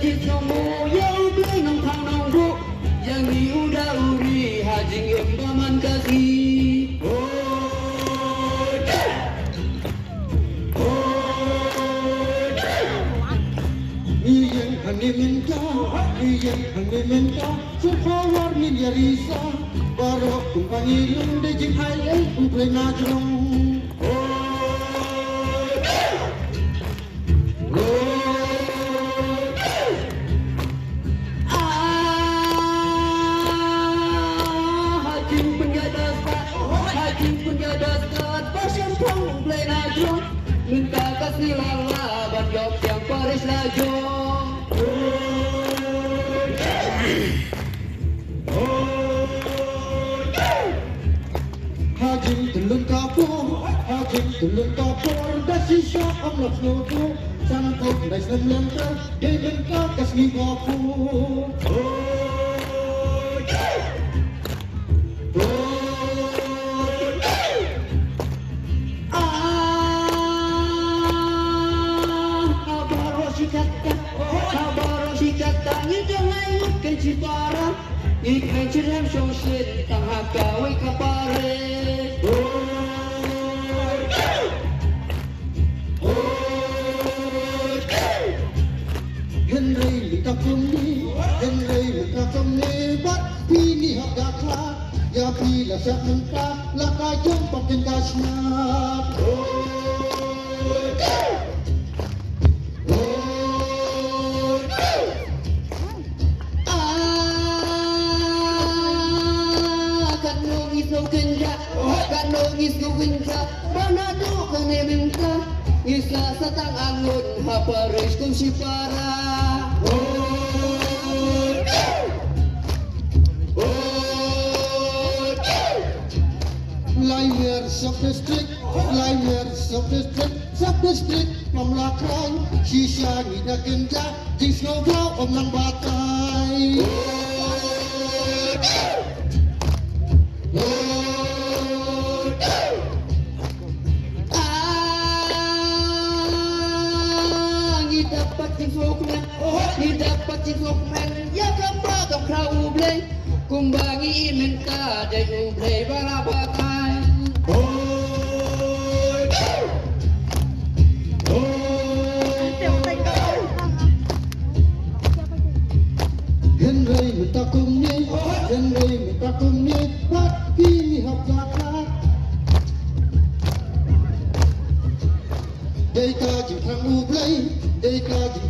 jis nomu yau blai nong thang nong ru yang ni uda uri hajing em baman kasi Iyan haniminta, iyan haniminta, supawar milyarisa, barok kung pangilong de jing hayay ublay na jong. Hajing penjaga skat, pasien pang ublay na jong, minta kasih lala ban yok yang Paris na jong. Hajing tulun kapur, dasi siya ang laksoto, sangkot na isang lantar, dengan kakas ni kapur. Ikan cerem sosien tang hakawai kapare Henry mitakumni bat pini hakakla ya pila sa mengka laka jom pakin kasna Kanongis gawinka, manado ka neminka, isa sa tangangon, haparis kong si para. Liners of the street, mamlakay, sisya ngida ganda, jing snowblow om lang batay. Dapat cikokmen ya gambar gam krau ublay kumbangi imenka day ublay balabakai Henry mitakumni bat kini hapjakat Deka jing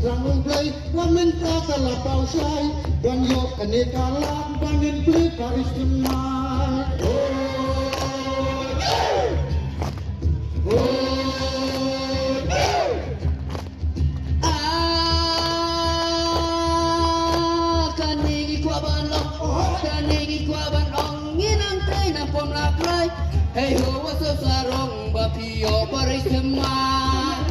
trang ublay wamen ta kalapau say wan yok kane kalam bangen ble paris kenai kanigi kwa ban ong nginang tray na pom lapray hey ho waso sarong bapio paris kenai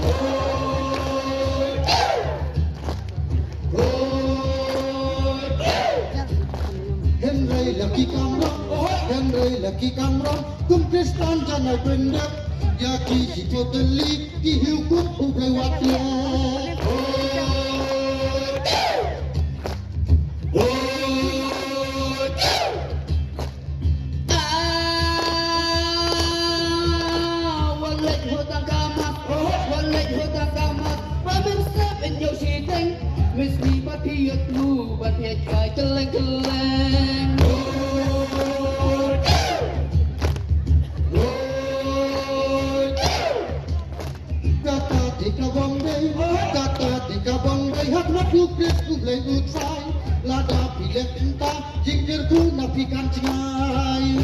Henry laki kamron kum kristan janai pendek ya ki hito telik ki hukum ublay watya Ramen step in your seating Miss me but he at blue but he try to leng Kata tika banggai hak nak lukis ublay utsai lada pilek entah jingkir ku nafikan cengai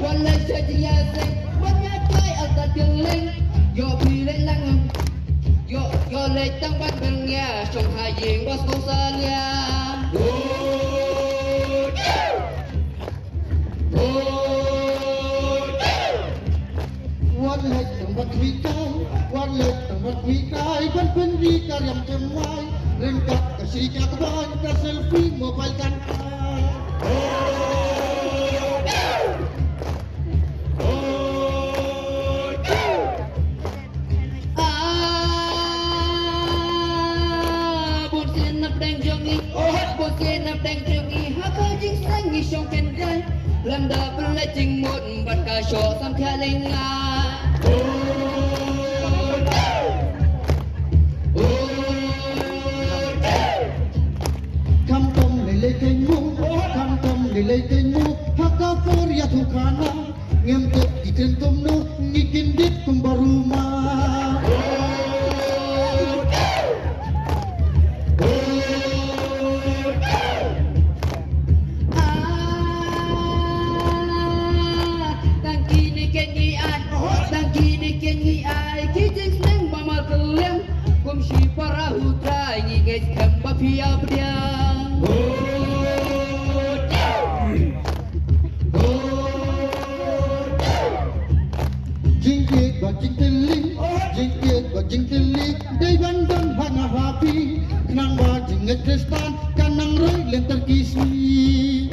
Walay sejiyaseng Menyatai alta dileng Yo pilek lang Yo letang bandengnya Song haying bos kosalnya Walay tempat wikai Ban penrika yang temai Lengkap kasih kawan Selfie mobile kan buồn xin nắp đèn trong nghi buồn xin nắp đèn trong nghi hát khơi chính xanh nghi trong kèn gai lần đà bên lại trình một bát cà sò xăm theo lên ngà Kam tom lele kenyu, kam tom lele kenyu, haka foria tukana, ngem tek ikan tom no, ngikin dit kumbaruma. Tangki ni kenyi ai, kijing seneng mamal kelem, kum si para hutra ngigay kamba pia pediang. Jingkit ba jingkili, day bandang hanga happy, kenang ba jinget kristan, kanang roy lenter kisi.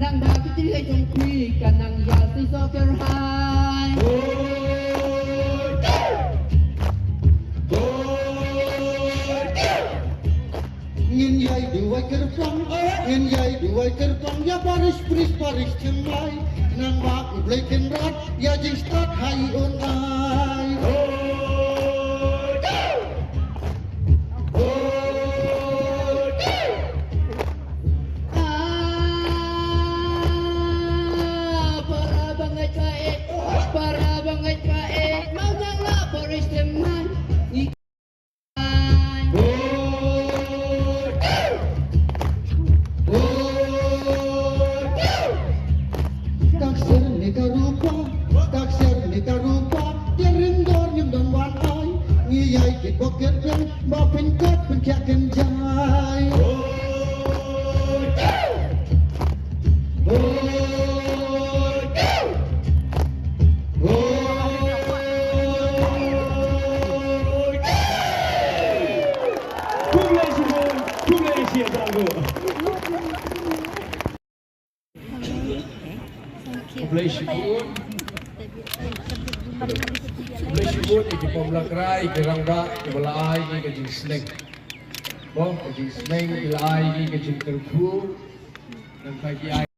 Nang bakit ay trong quy cả nang ya si so ker hai Ngin yai duai kerpang, ya paris cemai, nang ba ublai kenrat, ya jing start hai on ai. para banget kae mau nang la paris teman Taksir ni karupa, dia ringgor nyum dan wan ai, ngiyai kit boket ren, ba penkot penkiak kenjai. Play sibut di pemlakrai kerangga kebelai ke kejing snake kejing snake kebelai ke kejing terbu dan kaki